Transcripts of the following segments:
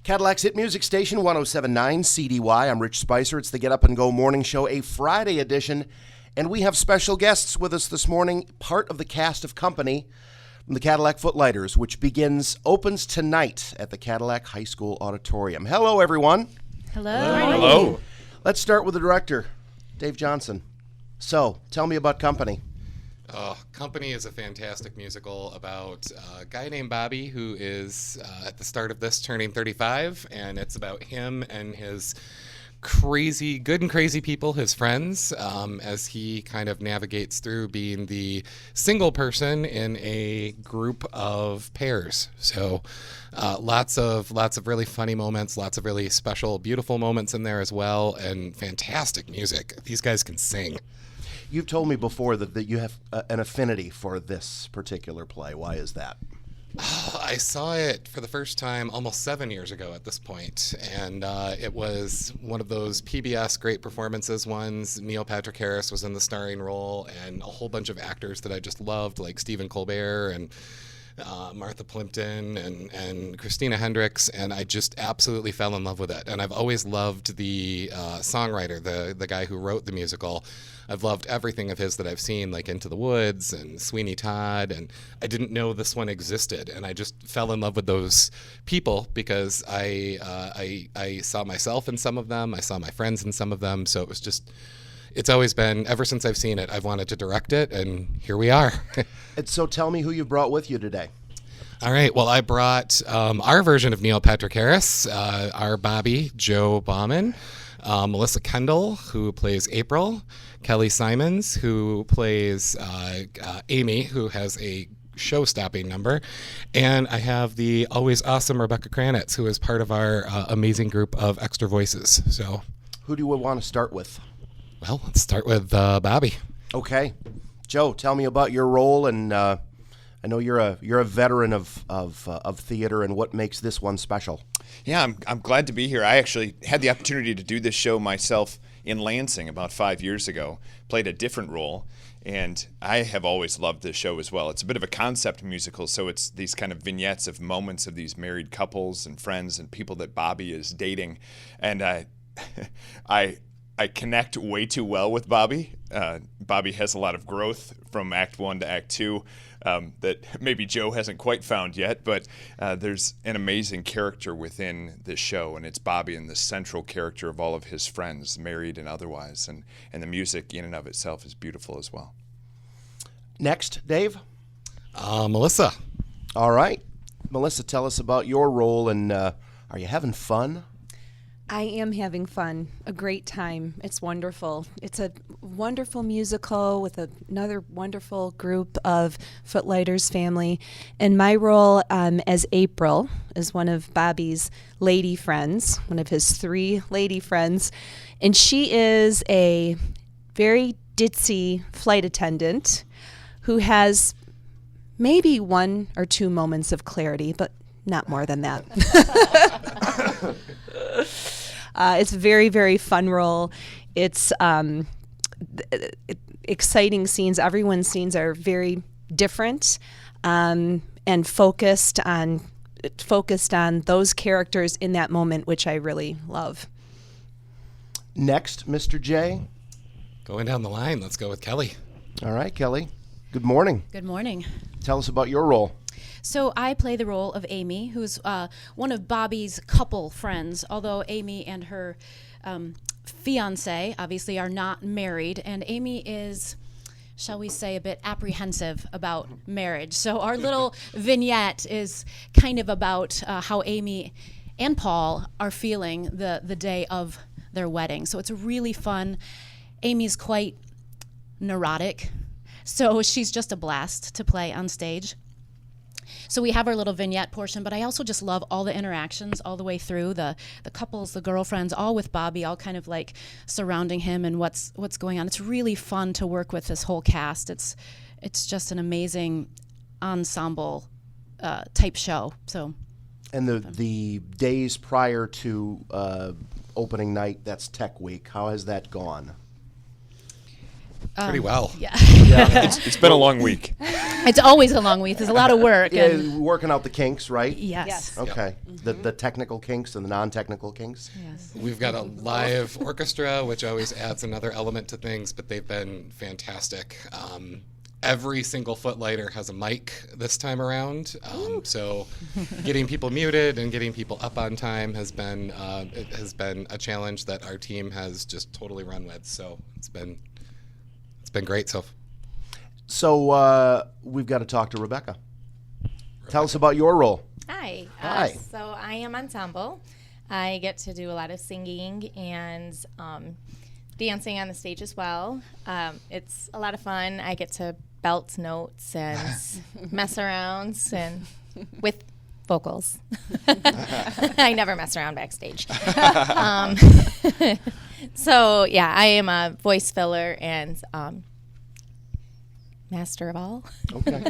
Cadillac's hit music station, 107.9 CDY. I'm Rich Spicer. It's the Get Up and Go morning show, a Friday edition. And we have special guests with us this morning, part of the cast of Company from the Cadillac Footliters, which opens tonight at the Cadillac High School Auditorium. Hello, everyone. Hello. Hello. Let's start with the director, Dave Johnson. So, tell me about Company. Company is a fantastic musical about a guy named Bobby who is, at the start of this, turning 35, and it's about him and his good and crazy people, his friends, as he kind of navigates through being the single person in a group of pairs. So lots of really funny moments, lots of really special, beautiful moments in there as well, and fantastic music. These guys can sing. You've told me before that you have an affinity for this particular play. Why is that? I saw it for the first time almost 7 years ago at this point, and it was one of those PBS great performances ones. Neil Patrick Harris was in the starring role, and a whole bunch of actors that I just loved, like Stephen Colbert and Martha Plimpton and Christina Hendricks, and I just absolutely fell in love with it. And I've always loved the songwriter, the guy who wrote the musical. I've loved everything of his that I've seen, like Into the Woods and Sweeney Todd, and I didn't know this one existed, and I just fell in love with those people because I saw myself in some of them, I saw my friends in some of them, so it's always been, ever since I've seen it, I've wanted to direct it, and here we are. And so tell me who you brought with you today. All right, well, I brought our version of Neil Patrick Harris, our Bobby, Joe Bauman, Melissa Kendall, who plays April, Kelly Simons, who plays Amy, who has a show-stopping number, and I have the always awesome Rebecca Kranitz, who is part of our amazing group of extra voices. So, who do we want to start with? Well, let's start with Bobby. Okay, Joe, tell me about your role, and I know you're a veteran of theater, and what makes this one special. Yeah, I'm glad to be here. I actually had the opportunity to do this show myself in Lansing about 5 years ago. Played a different role, and I have always loved this show as well. It's a bit of a concept musical, so it's these kind of vignettes of moments of these married couples and friends and people that Bobby is dating, and I connect way too well with Bobby. Bobby has a lot of growth from Act 1 to Act 2 that maybe Joe hasn't quite found yet, but there's an amazing character within this show, and it's Bobby and the central character of all of his friends, married and otherwise, and the music in and of itself is beautiful as well. Next, Dave? Melissa. All right. Melissa, tell us about your role, and are you having fun? I am having fun, a great time. It's wonderful. It's a wonderful musical with another wonderful group of Footliters family. And my role as April is one of Bobby's lady friends, one of his 3 lady friends. And she is a very ditzy flight attendant who has maybe 1 or 2 moments of clarity, but not more than that. It's a very, very fun role. It's exciting scenes. Everyone's scenes are very different and focused on those characters in that moment, which I really love. Next, Mr. J. Going down the line, let's go with Kelly. All right, Kelly. Good morning. Good morning. Tell us about your role. So I play the role of Amy, who's one of Bobby's couple friends, although Amy and her fiancé obviously are not married, and Amy is, shall we say, a bit apprehensive about marriage. So our little vignette is kind of about how Amy and Paul are feeling the day of their wedding. So it's really fun. Amy's quite neurotic, so she's just a blast to play on stage. So we have our little vignette portion, but I also just love all the interactions all the way through, the couples, the girlfriends, all with Bobby, all kind of like surrounding him and what's going on. It's really fun to work with this whole cast. It's just an amazing ensemble type show. So, and the days prior to opening night, that's Tech Week. How has that gone? Pretty well. Yeah. It's been a long week. It's always a long week. There's a lot of work. Yeah, And working out the kinks, right? yes. Okay. The technical kinks and the non-technical kinks. Yes. We've got a live orchestra, which always adds another element to things, but they've been fantastic. Every single Footlighter has a mic this time around, so getting people muted and getting people up on time has been a challenge that our team has just totally run with. So it's been great. So we've got to talk to Rebecca. Tell us about your role. Hi. Hi. So I am ensemble. I get to do a lot of singing and dancing on the stage as well. It's a lot of fun. I get to belt notes and mess around and with vocals. I never mess around backstage. So yeah, I am a voice filler and master of all. Okay.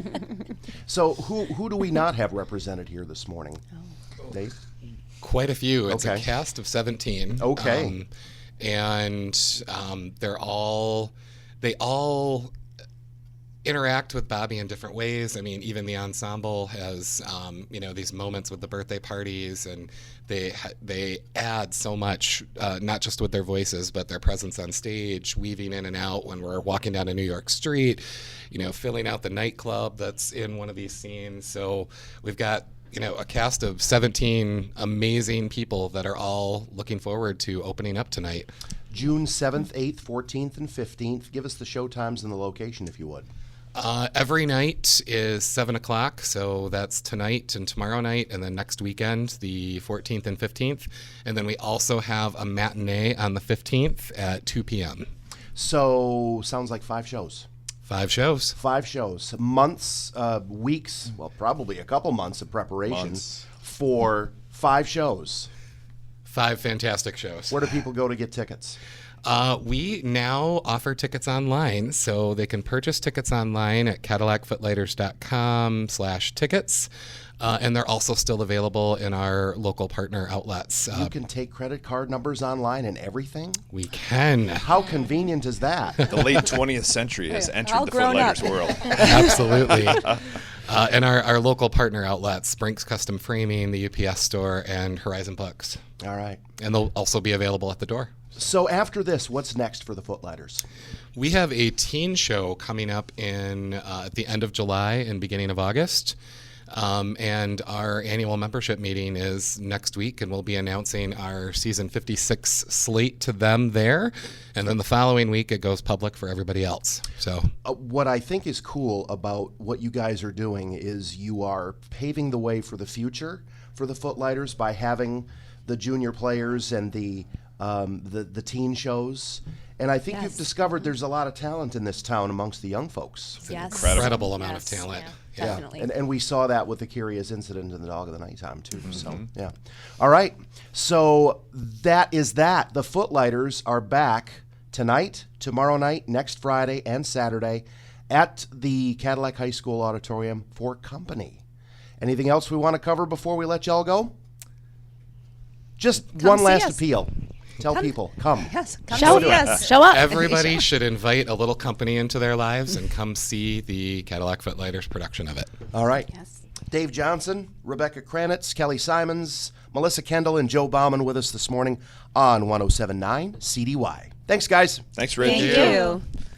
So who do we not have represented here this morning? Dave? Quite a few. It's a Okay. cast of 17. Okay. And they all interact with Bobby in different ways. I mean, even the ensemble has, these moments with the birthday parties, and they add so much, not just with their voices, but their presence on stage, weaving in and out when we're walking down a New York street, filling out the nightclub that's in one of these scenes. So we've got, a cast of 17 amazing people that are all looking forward to opening up tonight. June 7th, 8th, 14th, and 15th. Give us the show times and the location, if you would. Every night is 7 o'clock, so that's tonight and tomorrow night, and then next weekend, the 14th and 15th. And then we also have a matinee on the 15th at 2 p.m. So sounds like 5 shows. 5 shows. 5 shows. Months, weeks, well, probably a couple months of preparation Months. for 5 shows. 5 fantastic shows. Where do people go to get tickets? We now offer tickets online, so they can purchase tickets online at CadillacFootlighters.com/tickets. And they're also still available in our local partner outlets. You can take credit card numbers online and everything? We can. How convenient is that? The late 20th century has entered all the grown Footlighters up. world. Absolutely. And our local partner outlets, Brink's Custom Framing, the UPS store, and Horizon Books. All right. And they'll also be available at the door. So after this, what's next for the Footlighters? We have a teen show coming up at the end of July and beginning of August. And our annual membership meeting is next week, and we'll be announcing our season 56 slate to them there. And then the following week, it goes public for everybody else. So What I think is cool about what you guys are doing is you are paving the way for the future for the Footlighters by having the junior players and the teen shows. And I think Yes. you've discovered there's a lot of talent in this town amongst the young folks. Yes. incredible amount of Yes. talent. Yeah. Definitely. And we saw that with the Curious Incident in the Dog of the Nighttime, too. So, yeah. All right. So that is that. The Footlighters are back tonight, tomorrow night, next Friday, and Saturday at the Cadillac High School Auditorium for company. Anything else we want to cover before we let y'all go? Just Come one see last us. appeal. Tell people, come. Yes. Come Show see us. Show up. Everybody should invite a little company into their lives and come see the Cadillac Footlighters production of it. All right. Yes. Dave Johnson, Rebecca Kranitz, Kelly Simons, Melissa Kendall, and Joe Bauman with us this morning on 107.9 CDY. Thanks, guys. Thanks, Rich. Thank you.